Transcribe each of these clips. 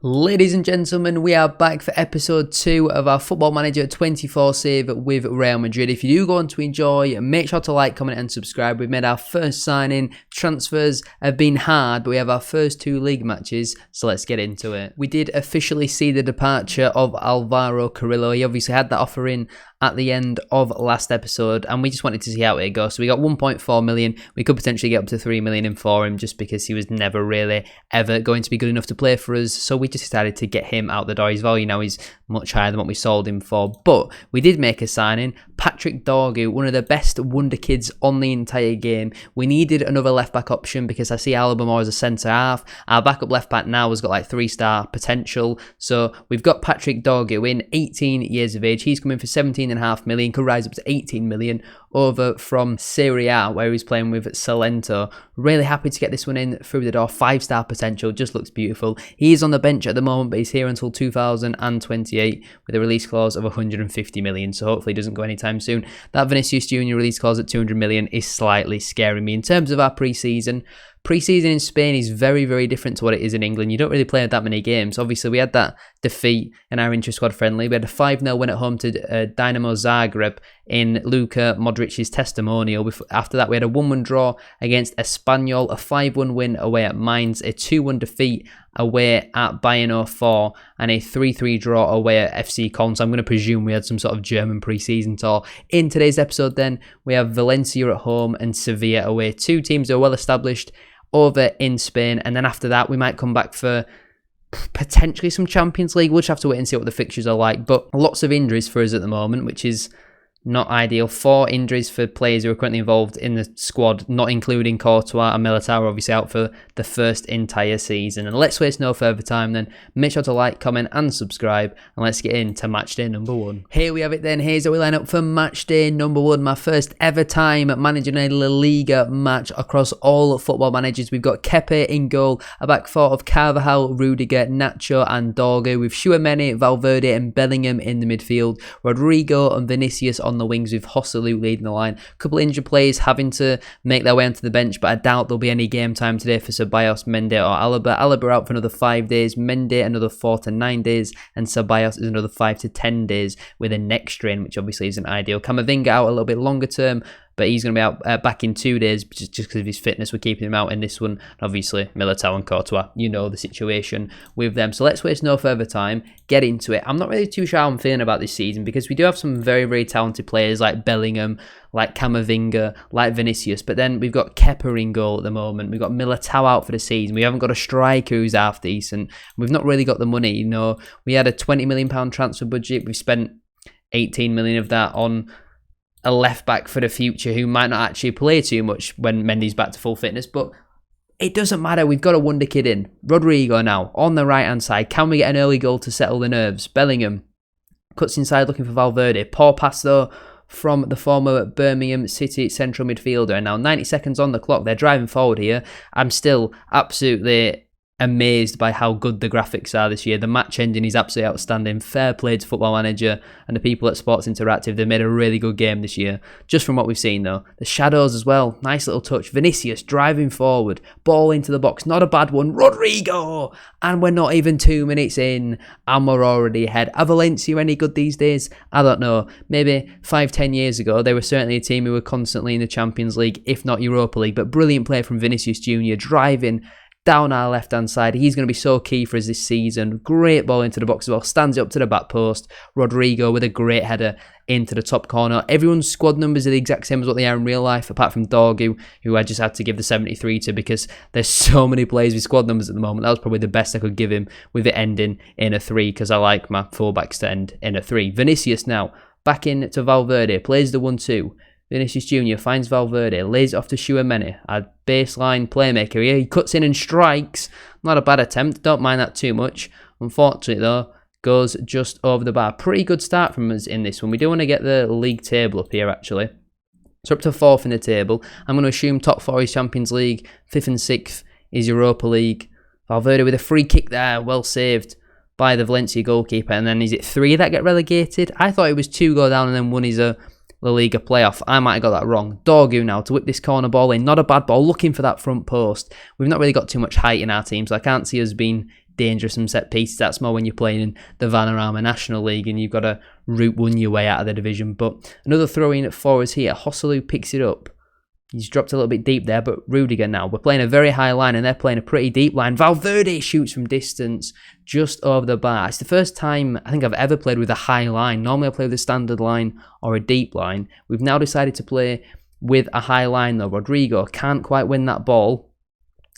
Ladies and gentlemen, we are back for episode 2 of our Football Manager 24 save with Real Madrid. If you do go on to enjoy, make sure to like, comment and subscribe. We've made our first signing. Transfers have been hard, but we have our first 2 league matches, so let's get into it. We did officially see the departure of Alvaro Carrillo. He obviously had that offer in at the end of last episode, and we just wanted to see how it goes. So we got 1.4 million. We could potentially get up to 3 million in for him, just because he was never really ever going to be good enough to play for us. So we just decided to get him out the door. His value now is much higher than what we sold him for, but we did make a signing. Patrick Dorgu, one of the best Wonderkids on the entire game. We needed another left back option because I see Alaba more as a centre half. Our backup left back now has got like 3-star potential, so we've got Patrick Dorgu in, 18 years of age. He's coming for 17.5 million, could rise up to 18 million over from Serie A, where he's playing with Salento. Really happy to get this one in through the door. 5-star potential, just looks beautiful. He is on the bench at the moment, but he's here until 2028 with a release clause of 150 million, so hopefully he doesn't go anytime soon. That Vinicius Junior release clause at 200 million is slightly scaring me. In terms of our pre-season in Spain is very, very different to what it is in England. You don't really play that many games. Obviously, we had that defeat in our intra-squad friendly. We had a 5-0 win at home to Dinamo Zagreb in Luka Modric's testimonial. After that, we had a 1-1 draw against Espanyol, a 5-1 win away at Mainz, a 2-1 defeat away at Bayern 04, and a 3-3 draw away at FC Köln. So I'm going to presume we had some sort of German pre-season tour. In today's episode then, we have Valencia at home and Sevilla away. 2 teams that are well established over in Spain, and then after that we might come back for potentially some Champions League. We'll just have to wait and see what the fixtures are like, but lots of injuries for us at the moment, which is not ideal. 4 injuries for players who are currently involved in the squad, not including Courtois and Militao, obviously out for the first entire season. And let's waste no further time then. Make sure to like, comment and subscribe, and let's get into match day number 1. Here we have it then. Here's how we line up for match day number 1. My first ever time managing a La Liga match across all football managers. We've got Kepa in goal, a back 4 of Carvajal, Rudiger, Nacho and Dorgu, with Tchouaméni, Valverde and Bellingham in the midfield. Rodrigo and Vinicius on the wings, with Joselu leading the line. A couple of injured players having to make their way onto the bench, but I doubt there'll be any game time today for Ceballos, Mendy or Alaba. Alaba out for another 5 days, Mendy another 4 to 9 days, and Ceballos is another 5 to 10 days with a neck strain, which obviously isn't ideal. Camavinga out a little bit longer term, but he's going to be out back in 2 days just because of his fitness. We're keeping him out in this one. Obviously, Militao and Courtois, you know the situation with them. So let's waste no further time, get into it. I'm not really too sure how I'm feeling about this season because we do have some very, very talented players like Bellingham, like Camavinga, like Vinicius, but then we've got Kepa in goal at the moment. We've got Militao out for the season. We haven't got a striker who's half decent. We've not really got the money. You know, we had a £20 million transfer budget. We've spent 18 million of that on a left back for the future who might not actually play too much when Mendy's back to full fitness, but it doesn't matter. We've got a Wonderkid in. Rodrigo now on the right hand side. Can we get an early goal to settle the nerves? Bellingham cuts inside looking for Valverde. Poor pass though from the former Birmingham City central midfielder. And now 90 seconds on the clock. They're driving forward here. I'm still absolutely amazed by how good the graphics are this year. The match ending is absolutely outstanding. Fair play to Football Manager and the people at Sports Interactive. They've made a really good game this year, just from what we've seen though. The shadows as well, nice little touch. Vinicius driving forward, ball into the box, not a bad one. Rodrigo! And we're not even 2 minutes in and we're already ahead. Are Valencia any good these days? I don't know. Maybe 5-10 years ago, they were certainly a team who were constantly in the Champions League, if not Europa League, but brilliant play from Vinicius Junior, driving down our left-hand side. He's going to be so key for us this season. Great ball into the box as well. Stands it up to the back post. Rodrigo with a great header into the top corner. Everyone's squad numbers are the exact same as what they are in real life, apart from Dorgu, who I just had to give the 73 to because there's so many players with squad numbers at the moment. That was probably the best I could give him, with it ending in a 3 because I like my fullbacks to end in a 3. Vinicius now back in to Valverde. Plays the 1-2. Vinicius Junior finds Valverde, lays it off to Tchouaméni, a baseline playmaker here. He cuts in and strikes. Not a bad attempt, don't mind that too much. Unfortunately though, goes just over the bar. Pretty good start from us in this one. We do want to get the league table up here actually. So up to 4th in the table. I'm going to assume top 4 is Champions League, 5th and 6th is Europa League. Valverde with a free kick there, well saved by the Valencia goalkeeper. And then is it 3 that get relegated? I thought it was 2 go down and then 1 is a La Liga playoff. I might have got that wrong. Dorgu now to whip this corner ball in. Not a bad ball. Looking for that front post. We've not really got too much height in our team, so I can't see us being dangerous from set pieces. That's more when you're playing in the Vanarama National League and you've got to Route 1 your way out of the division. But another throw-in for us here. Hosselu picks it up. He's dropped a little bit deep there, but Rudiger now. We're playing a very high line and they're playing a pretty deep line. Valverde shoots from distance just over the bar. It's the first time I think I've ever played with a high line. Normally I play with a standard line or a deep line. We've now decided to play with a high line though. Rodrigo can't quite win that ball.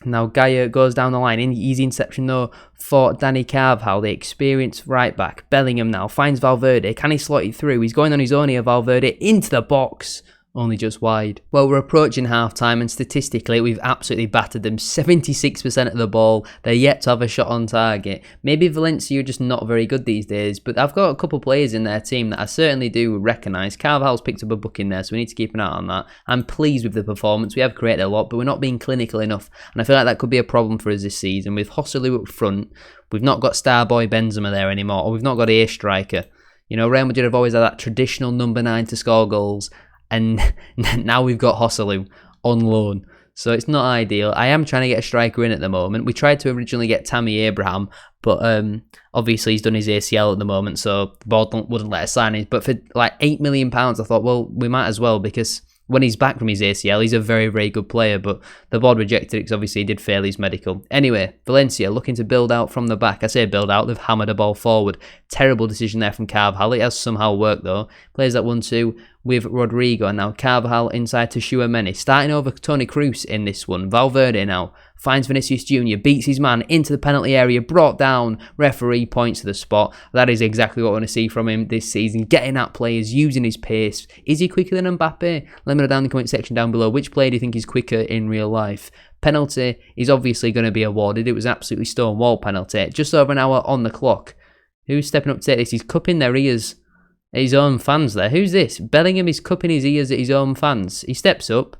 Now Gaia goes down the line. Easy interception though for Dani Carvajal, the experienced right back. Bellingham now finds Valverde. Can he slot it through? He's going on his own here, Valverde, into the box. Only just wide. Well, we're approaching half-time and statistically we've absolutely battered them. 76% of the ball. They're yet to have a shot on target. Maybe Valencia are just not very good these days, but I've got a couple of players in their team that I certainly do recognise. Carvajal's picked up a book in there, so we need to keep an eye on that. I'm pleased with the performance. We have created a lot, but we're not being clinical enough, and I feel like that could be a problem for us this season. With Hosselu up front, we've not got star boy Benzema there anymore, or we've not got a striker. You know, Real Madrid have always had that traditional number 9 to score goals, and now we've got Hosselu on loan. So it's not ideal. I am trying to get a striker in at the moment. We tried to originally get Tammy Abraham, but obviously he's done his ACL at the moment, so the board wouldn't let us sign him. But for like £8 million, I thought, well, we might as well, because when he's back from his ACL, he's a very, very good player, but the board rejected it because obviously he did fail his medical. Anyway, Valencia looking to build out from the back. I say build out, they've hammered a ball forward. Terrible decision there from Carvajal. It has somehow worked though. Plays that 1-2 with Rodrigo, and now Carvajal inside to Tchouaméni. Starting over Toni Kroos in this one. Valverde now finds Vinicius Jr., beats his man into the penalty area, brought down, referee points to the spot. That is exactly what I want to see from him this season, getting at players, using his pace. Is he quicker than Mbappe? Let me know down in the comment section down below, which player do you think is quicker in real life? Penalty is obviously going to be awarded. It was absolutely stonewall penalty. Just over an hour on the clock. Who's stepping up to take this? He's cupping their ears at his own fans there. Who's this? Bellingham is cupping his ears at his own fans. He steps up,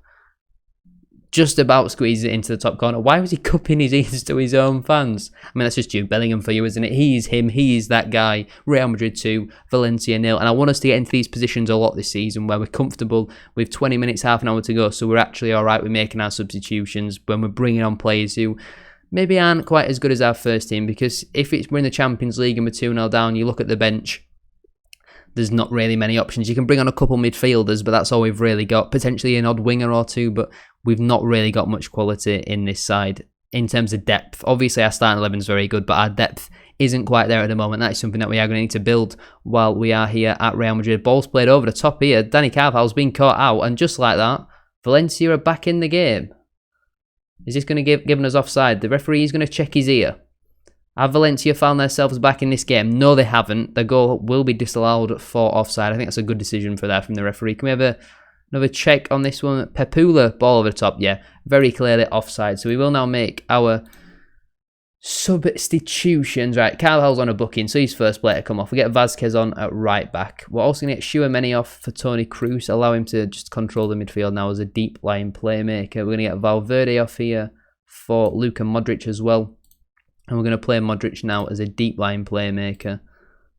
just about squeezes it into the top corner. Why was he cupping his ears to his own fans? I mean, that's just Jude Bellingham for you, isn't it? He is him. He is that guy. Real Madrid 2, Valencia 0. And I want us to get into these positions a lot this season where we're comfortable with 20 minutes, half an hour to go. So we're actually all right with making our substitutions when we're bringing on players who maybe aren't quite as good as our first team. Because if we're in the Champions League and we're 2-0 down, you look at the bench, there's not really many options. You can bring on a couple midfielders, but that's all we've really got. Potentially an odd winger or two, but we've not really got much quality in this side in terms of depth. Obviously, our starting 11 is very good, but our depth isn't quite there at the moment. That is something that we are going to need to build while we are here at Real Madrid. Ball's played over the top here. Dani Carvajal's been caught out, and just like that, Valencia are back in the game. Is this going to give us offside? The referee is going to check his ear. Have Valencia found themselves back in this game? No, they haven't. The goal will be disallowed for offside. I think that's a good decision from the referee. Can we have another check on this one? Pepula, ball over the top. Yeah, very clearly offside. So we will now make our substitutions. Right, Carvajal's on a booking, so he's first player to come off. We get Vasquez on at right back. We're also going to get Tchouaméni off for Toni Kroos. Allow him to just control the midfield now as a deep line playmaker. We're going to get Valverde off here for Luka Modric as well. And we're going to play Modric now as a deep line playmaker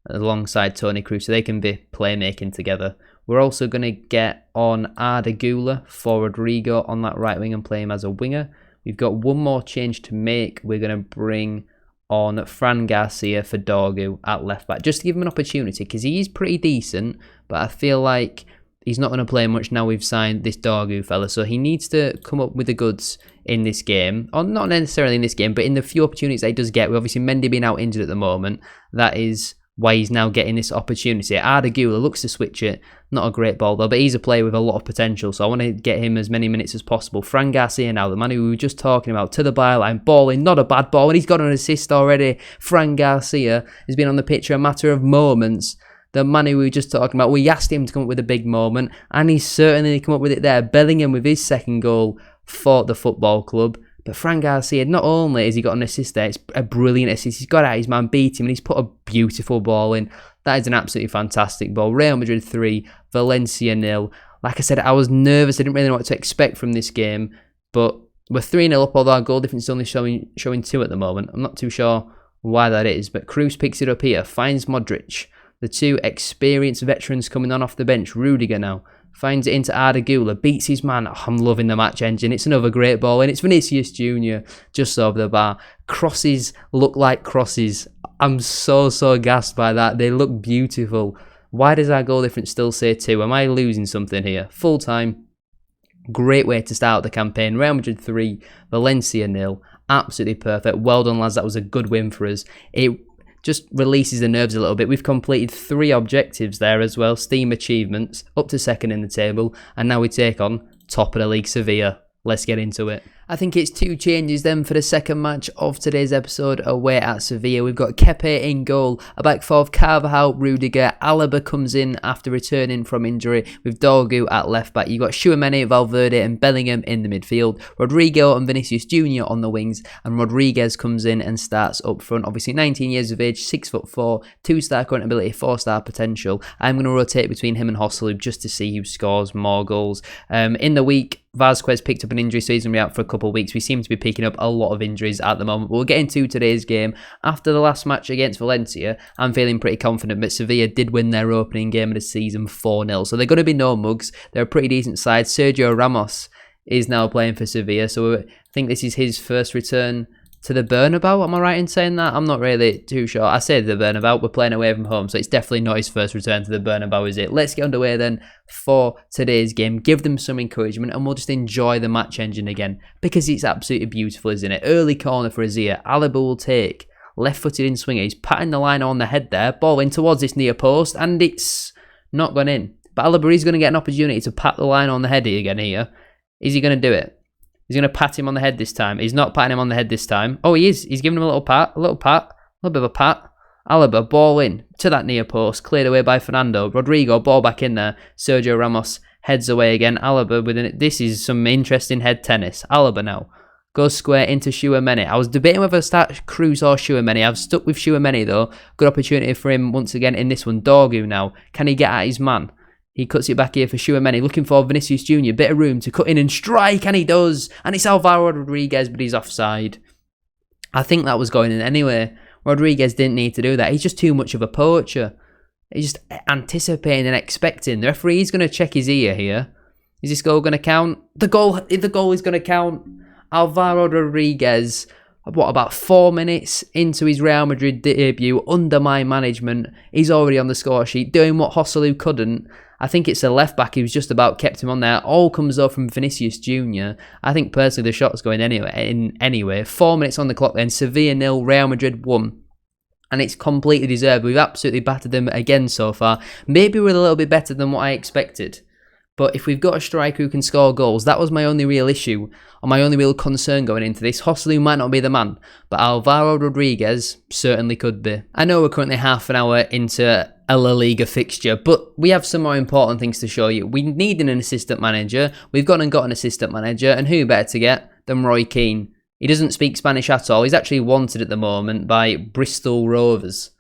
alongside Toni Kroos, so they can be playmaking together. We're also going to get on Arda Güler for Rodrigo on that right wing and play him as a winger. We've got one more change to make. We're going to bring on Fran Garcia for Dorgu at left back, just to give him an opportunity, because he is pretty decent, but I feel like he's not going to play much now we've signed this Dorgu fella, so he needs to come up with the goods in this game, or not necessarily in this game, but in the few opportunities that he does get. With obviously Mendy being out injured at the moment, that is why he's now getting this opportunity. Arda Güler looks to switch it, not a great ball though, but he's a player with a lot of potential, so I want to get him as many minutes as possible. Fran Garcia now, the man who we were just talking about, to the byline, balling, not a bad ball, and he's got an assist already. Fran Garcia has been on the pitch for a matter of moments. The man who we were just talking about, we asked him to come up with a big moment, and he's certainly come up with it there. Bellingham with his second goal for the football club. But Fran Garcia, not only has he got an assist there, it's a brilliant assist. He's got out his man, beat him, and he's put a beautiful ball in. That is an absolutely fantastic ball. Real Madrid 3, Valencia 0. Like I said, I was nervous. I didn't really know what to expect from this game. But we're 3-0 up, although our goal difference is only showing 2 at the moment. I'm not too sure why that is. But Kroos picks it up here, finds Modric. The two experienced veterans coming on off the bench. Rudiger now finds it into Ardagula, beats his man. Oh, I'm loving the match engine. It's another great ball, and it's Vinicius Jr. just over the bar. Crosses look like crosses. I'm so gassed by that. They look beautiful. Why does our goal difference still say 2? Am I losing something here? Full time. Great way to start the campaign. Real Madrid 3, Valencia 0. Absolutely perfect. Well done, lads. That was a good win for us. It just releases the nerves a little bit. We've completed 3 objectives there as well. Steam achievements, up to 2nd in the table. And now we take on top of the league, Sevilla. Let's get into it. I think it's 2 changes then for the second match of today's episode away at Sevilla. We've got Kepa in goal, a back 4 of Carvajal, Rudiger. Alaba comes in after returning from injury with Dorgu at left back. You've got Tchouaméni, Valverde and Bellingham in the midfield. Rodrigo and Vinicius Jr. on the wings, and Rodriguez comes in and starts up front. Obviously 19 years of age, 6'4", 2-star current ability, 4-star potential. I'm going to rotate between him and Joselu just to see who scores more goals. In the week, Vasquez picked up an injury, so he's going to be out for a couple of weeks. We seem to be picking up a lot of injuries at the moment. We'll get into today's game. After the last match against Valencia, I'm feeling pretty confident, but Sevilla did win their opening game of the season 4-0. So they're going to be no mugs. They're a pretty decent side. Sergio Ramos is now playing for Sevilla, so I think this is his first return to the Bernabeu. Am I right in saying that? I'm not really too sure. I say the Bernabeu, we're playing away from home, so it's definitely not his first return to the Bernabeu, is it? Let's get underway then for today's game. Give them some encouragement, and we'll just enjoy the match engine again, because it's absolutely beautiful, isn't it? Early corner for Azia. Alaba will take. Left-footed in swinger. He's patting the line on the head there. Ball in towards this near post, and it's not gone in. But Alaba is going to get an opportunity to pat the line on the head again here. Is he going to do it? He's going to pat him on the head this time. He's not patting him on the head this time. Oh, he is. He's giving him a little bit of a pat. Alaba, ball in to that near post. Cleared away by Fernando. Rodrigo, ball back in there. Sergio Ramos heads away again. Alaba with it. This is some interesting head tennis. Alaba now goes square into Tchouaméni. I was debating whether to start Cruz or Tchouaméni. I've stuck with Tchouaméni though. Good opportunity for him once again in this one. Dorgu now. Can he get at his man? He cuts it back here for Tchouaméni, looking for Vinicius Jr. Bit of room to cut in and strike, and he does. And it's Alvaro Rodriguez, but he's offside. I think that was going in anyway. Rodriguez didn't need to do that. He's just too much of a poacher. He's just anticipating and expecting. The referee is going to check his ear here. Is this goal going to count? The goal is going to count. Alvaro Rodriguez, about 4 minutes into his Real Madrid debut under my management, he's already on the score sheet, doing what Joselu couldn't. I think it's the left back who's just about kept him on there. All comes though from Vinicius Jr. I think personally the shot's going anyway. 4 minutes on the clock then. Sevilla 0, Real Madrid 1. And it's completely deserved. We've absolutely battered them again so far. Maybe we're a little bit better than what I expected. But if we've got a striker who can score goals, that was my only real issue, or my only real concern going into this. Joselu might not be the man, but Alvaro Rodriguez certainly could be. I know we're currently half an hour into a La Liga fixture, but we have some more important things to show you. We need an assistant manager. We've gone and got an assistant manager, and who better to get than Roy Keane? He doesn't speak Spanish at all. He's actually wanted at the moment by Bristol Rovers.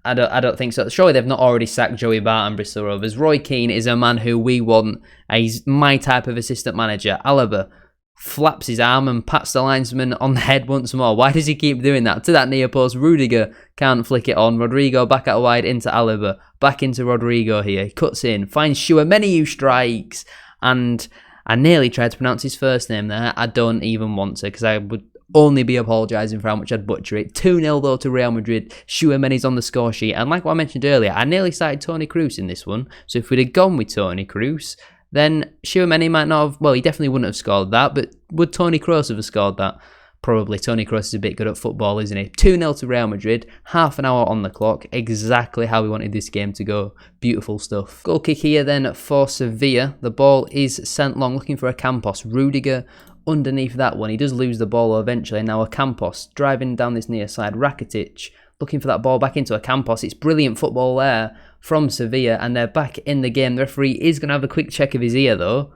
I don't think so. Surely they've not already sacked Joey Barton, Bristol Rovers. Roy Keane is a man who we want. He's my type of assistant manager. Alaba flaps his arm and pats the linesman on the head once more. Why does he keep doing that? To that near post, Rudiger can't flick it on. Rodrigo back out wide into Alaba. Back into Rodrigo here. He cuts in, finds Tchouaméni who strikes. And I nearly tried to pronounce his first name there. I don't even want to, because I would only be apologising for how much I'd butcher it. 2-0 though to Real Madrid. Tchouaméni's on the score sheet. And like what I mentioned earlier, I nearly started Toni Kroos in this one. So if we'd have gone with Toni Kroos, then Tchouaméni might not have, well, he definitely wouldn't have scored that, but would Toni Kroos have scored that? Probably. Toni Kroos is a bit good at football, isn't he? 2-0 to Real Madrid, half an hour on the clock, exactly how we wanted this game to go. Beautiful stuff. Goal kick here then for Sevilla. The ball is sent long, looking for a Campos. Rudiger underneath that one. He does lose the ball eventually. Now a Campos driving down this near side. Rakitic looking for that ball back into a Campos. It's brilliant football there from Sevilla, and they're back in the game. The referee is going to have a quick check of his ear though.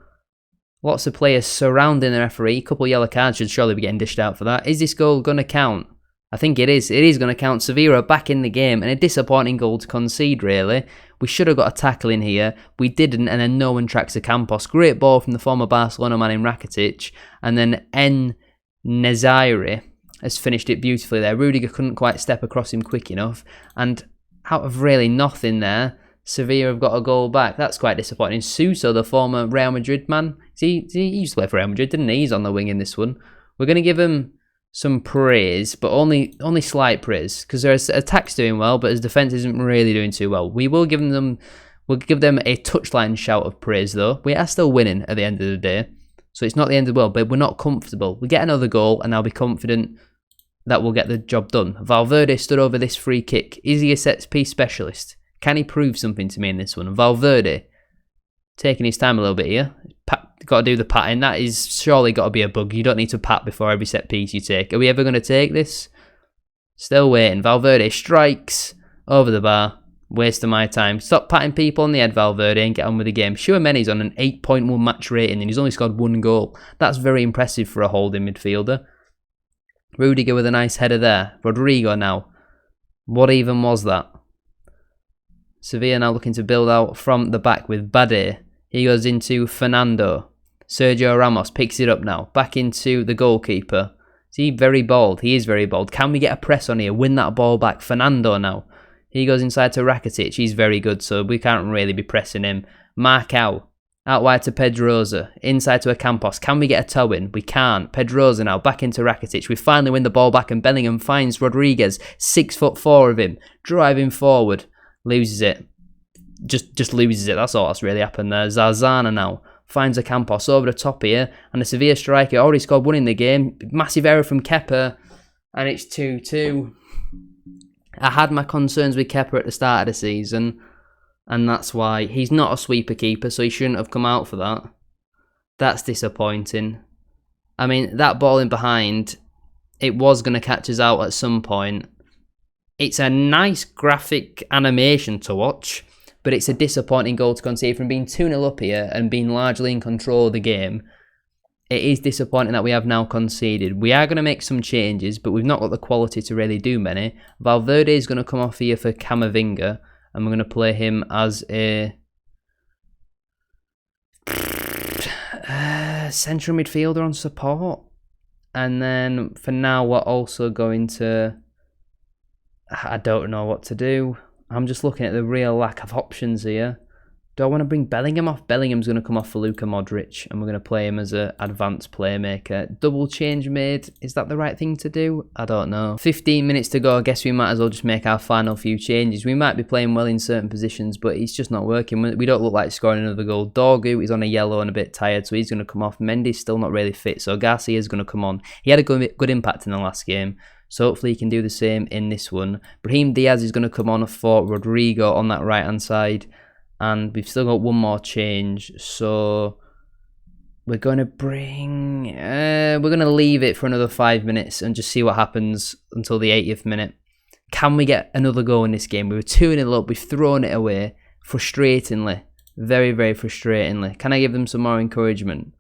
Lots of players surrounding the referee. A couple of yellow cards should surely be getting dished out for that. Is this goal going to count? I think it is. It is going to count. Sevilla are back in the game, and a disappointing goal to concede, really. We should have got a tackle in here. We didn't, and then no one tracks a Campos. Great ball from the former Barcelona man in Rakitic, and then En-Nesyri has finished it beautifully there. Rudiger couldn't quite step across him quick enough, and out of really nothing there, Sevilla have got a goal back. That's quite disappointing. Suso, the former Real Madrid man, he used to play for Real Madrid, didn't he? He's on the wing in this one. We're going to give him some praise, but only slight praise, because their attack's doing well, but his defence isn't really doing too well. We'll give them a touchline shout of praise, though. We are still winning at the end of the day, so it's not the end of the world, but we're not comfortable. We get another goal, and I'll be confident that we'll get the job done. Valverde stood over this free kick. Is he a set-piece specialist? Can he prove something to me in this one? Valverde, taking his time a little bit here. Got to do the patting. That is surely got to be a bug. You don't need to pat before every set piece you take. Are we ever going to take this? Still waiting. Valverde strikes over the bar. Waste of my time. Stop patting people on the head, Valverde, and get on with the game. Tchouaméni's on an 8.1 match rating and he's only scored 1 goal. That's very impressive for a holding midfielder. Rudiger with a nice header there. Rodrigo now. What even was that? Sevilla now looking to build out from the back with Bade. He goes into Fernando. Sergio Ramos picks it up now. Back into the goalkeeper. Is he very bold? He is very bold. Can we get a press on here? Win that ball back. Fernando now. He goes inside to Rakitic. He's very good, so we can't really be pressing him. Marcao. Out wide to Pedrosa. Inside to Ocampos. Can we get a toe in? We can't. Pedrosa now. Back into Rakitic. We finally win the ball back and Bellingham finds Rodriguez. 6'4" of him. Driving forward. Loses it. Just loses it. That's all that's really happened there. Zarzana now. Finds Ocampos over the top here. And the Sevilla striker already scored 1 in the game. Massive error from Kepa. And it's 2-2. I had my concerns with Kepa at the start of the season. And that's why. He's not a sweeper keeper, so he shouldn't have come out for that. That's disappointing. I mean, that ball in behind, it was going to catch us out at some point. It's a nice graphic animation to watch. But it's a disappointing goal to concede from being 2-0 up here and being largely in control of the game. It is disappointing that we have now conceded. We are going to make some changes, but we've not got the quality to really do many. Valverde is going to come off here for Camavinga, and we're going to play him as a central midfielder on support. And then for now, we're also going to... I don't know what to do. I'm just looking at the real lack of options here. Do I want to bring Bellingham off? Bellingham's going to come off for Luka Modric, and we're going to play him as an advanced playmaker. Double change made. Is that the right thing to do? I don't know. 15 minutes to go. I guess we might as well just make our final few changes. We might be playing well in certain positions, but it's just not working. We don't look like scoring another goal. Dorgu is on a yellow and a bit tired, so he's going to come off. Mendy's still not really fit, so Garcia's going to come on. He had a good impact in the last game. So hopefully he can do the same in this one. Brahim Diaz is going to come on for Rodrigo on that right-hand side. And we've still got one more change. So we're going to bring... we're going to leave it for another 5 minutes and just see what happens until the 80th minute. Can we get another goal in this game? We were 2-0 up. We've thrown it away. Frustratingly. Very, very frustratingly. Can I give them some more encouragement?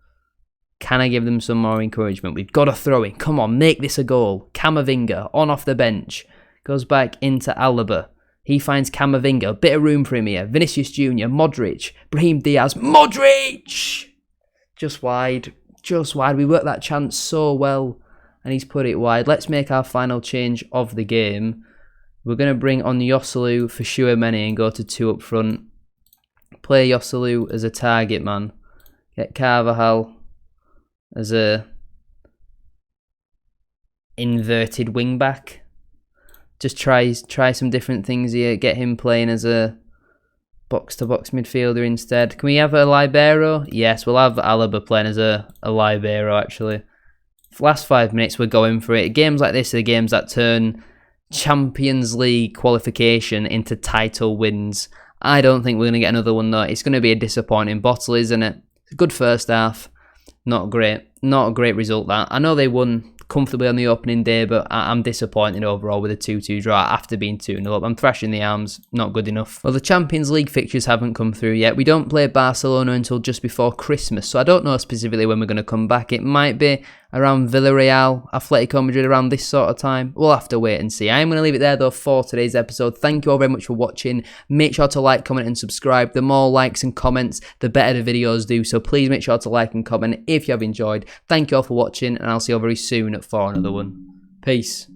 Can I give them some more encouragement? We've got to throw in. Come on, make this a goal. Camavinga, on off the bench. Goes back into Alaba. He finds Camavinga. A bit of room for him here. Vinicius Jr., Modric, Brahim Diaz. Modric! Just wide. Just wide. We worked that chance so well. And he's put it wide. Let's make our final change of the game. We're going to bring on Joselu for Tchouaméni and go to 2 up front. Play Joselu as a target man. Get Carvajal as a inverted wing back. Just try some different things here. Get him playing as a box-to-box midfielder instead. Can we have a libero? Yes, we'll have Alaba playing as a libero, actually. Last 5 minutes, we're going for it. Games like this are games that turn Champions League qualification into title wins. I don't think we're going to get another one, though. It's going to be a disappointing bottle, isn't it? Good first half. Not great. Not a great result, that. I know they won comfortably on the opening day, but I'm disappointed overall with a 2-2 draw after being 2-0 up. I'm thrashing the arms, not good enough. Well, the Champions League fixtures haven't come through yet. We don't play Barcelona until just before Christmas, so I don't know specifically when we're going to come back. It might be around Villarreal, Atletico Madrid, around this sort of time. We'll have to wait and see. I'm going to leave it there, though, for today's episode. Thank you all very much for watching. Make sure to like, comment, and subscribe. The more likes and comments, the better the videos do, so please make sure to like and comment if you have enjoyed. Thank you all for watching, and I'll see you all very soon for another one. Peace.